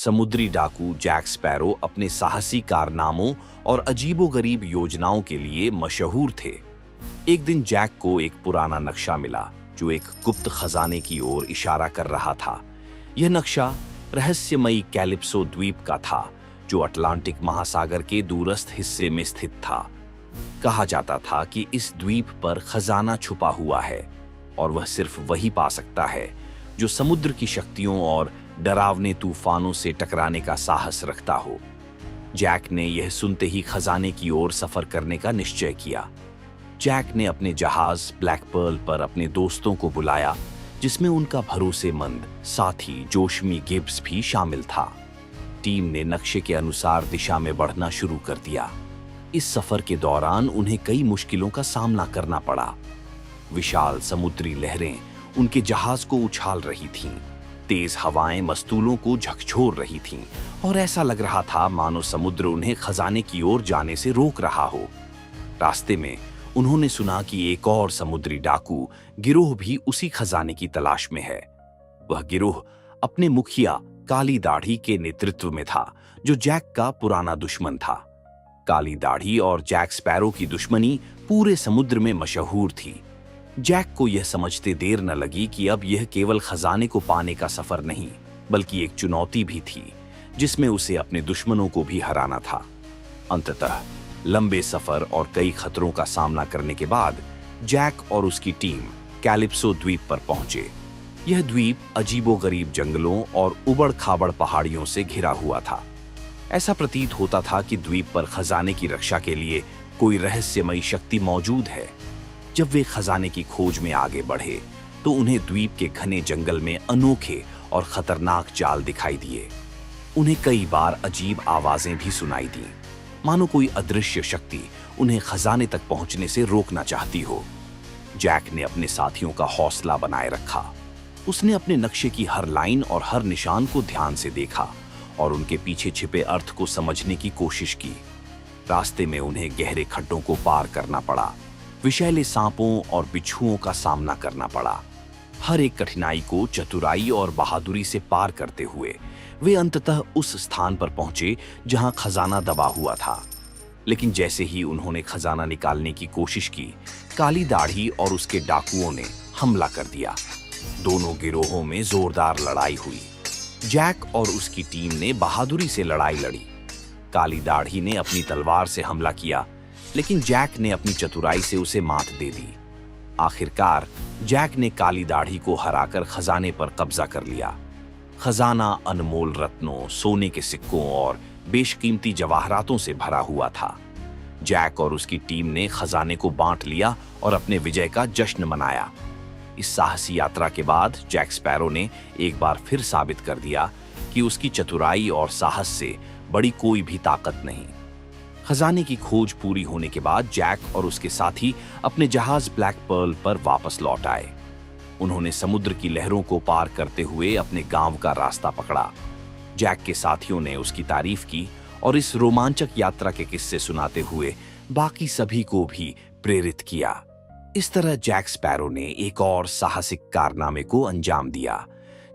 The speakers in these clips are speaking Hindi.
समुद्री डाकू जैक स्पैरो अपने साहसी कारनामों और अजीबोगरीब योजनाओं के लिए मशहूर थे। एक दिन जैक को एक पुराना नक्शा मिला जो एक गुप्त खजाने की ओर इशारा कर रहा था। यह नक्शा रहस्यमयी कैलिप्सो द्वीप का था जो अटलांटिक महासागर के दूरस्थ हिस्से में स्थित था। कहा जाता था कि इस द्वीप पर खजाना छुपा हुआ है और वह सिर्फ वही पा सकता है जो समुद्र की शक्तियों और डरावने तूफानों से टकराने का साहस रखता हो। जैक ने यह सुनते ही खजाने की ओर सफर करने का निश्चय किया। जैक ने अपने जहाज ब्लैक पर्ल पर अपने दोस्तों को बुलाया, जिसमें उनका भरोसेमंद साथी जोशमी गिब्स भी शामिल था। टीम ने नक्शे के अनुसार दिशा में बढ़ना शुरू कर दिया। इस सफर के दौरान उन्हें कई मुश्किलों का सामना करना पड़ा। विशाल समुद्री लहरें उनके जहाज को उछाल रही थीं, तेज हवाएं मस्तूलों को झकझोर रही थीं और ऐसा लग रहा था मानो समुद्र उन्हें खजाने की ओर जाने से रोक रहा हो। रास्ते में उन्होंने सुना कि एक और समुद्री डाकू गिरोह भी उसी खजाने की तलाश में है। वह गिरोह अपने मुखिया काली दाढ़ी के नेतृत्व में था, जो जैक का पुराना दुश्मन था। काली दाढ़ी और जैक स्पैरो की दुश्मनी पूरे समुद्र में मशहूर थी। जैक को यह समझते देर न लगी कि अब यह केवल खजाने को पाने का सफर नहीं, बल्कि एक चुनौती भी थी जिसमें उसे अपने दुश्मनों को भी हराना था। अंततः लंबे सफर और कई खतरों का सामना करने के बाद जैक और उसकी टीम कैलिप्सो द्वीप पर पहुंचे। यह द्वीप अजीबोगरीब जंगलों और उबड़-खाबड़ पहाड़ियों से घिरा हुआ था। ऐसा प्रतीत होता था कि द्वीप पर खजाने की रक्षा के लिए कोई रहस्यमयी शक्ति मौजूद है। जब वे खजाने की खोज में आगे बढ़े तो उन्हें द्वीप के घने जंगल में अनोखे और खतरनाक जाल दिखाई दिए। उन्हें कई बार अजीब आवाजें भी सुनाई दी, मानो कोई अदृश्य शक्ति उन्हें खजाने तक पहुंचने से रोकना चाहती हो। जैक ने अपने साथियों का हौसला बनाए रखा। उसने अपने नक्शे की हर लाइन और हर निशान को ध्यान से देखा और उनके पीछे छिपे अर्थ को समझने की कोशिश की। रास्ते में उन्हें गहरे खड्डों को पार करना पड़ा, विषैले सांपों और बिच्छुओं का सामना करना पड़ा। हर एक कठिनाई को चतुराई और बहादुरी से पार करते हुए वे अंततः उस स्थान पर पहुंचे जहां खजाना दबा हुआ था। लेकिन जैसे ही उन्होंने खजाना निकालने की कोशिश की, काली दाढ़ी और उसके डाकुओं ने हमला कर दिया। दोनों गिरोहों में जोरदार लड़ाई हुई। जैक और उसकी टीम ने बहादुरी से लड़ाई लड़ी। काली दाढ़ी ने अपनी तलवार से हमला किया, लेकिन जैक ने अपनी चतुराई से उसे मात दे दी। आखिरकार जैक ने काली दाढ़ी को हराकर खजाने पर कब्जा कर लिया। खजाना अनमोल रत्नों, सोने के सिक्कों और बेशकीमती जवाहरातों से भरा हुआ था। जैक और उसकी टीम ने खजाने को बांट लिया और अपने विजय का जश्न मनाया। इस साहसी यात्रा के बाद जैक स्पैरो ने एक बार फिर साबित कर दिया कि उसकी चतुराई और साहस से बड़ी कोई भी ताकत नहीं। खजाने की खोज पूरी होने के बाद जैक और उसके साथी अपने जहाज ब्लैक पर्ल पर वापस लौट आए। उन्होंने समुद्र की लहरों को पार करते हुए अपने गांव का रास्ता पकड़ा। जैक के साथियों ने उसकी तारीफ की और इस रोमांचक यात्रा के किस्से सुनाते हुए बाकी सभी को भी प्रेरित किया। इस तरह जैक स्पैरो ने एक और साहसिक कारनामे को अंजाम दिया,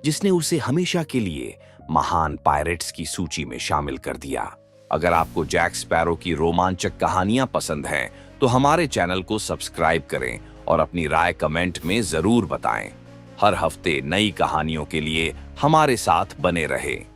जिसने उसे हमेशा के लिए महान पायरेट्स की सूची में शामिल कर दिया। अगर आपको जैक स्पैरो की रोमांचक कहानियां पसंद हैं, तो हमारे चैनल को सब्सक्राइब करें और अपनी राय कमेंट में जरूर बताएं। हर हफ्ते नई कहानियों के लिए हमारे साथ बने रहें।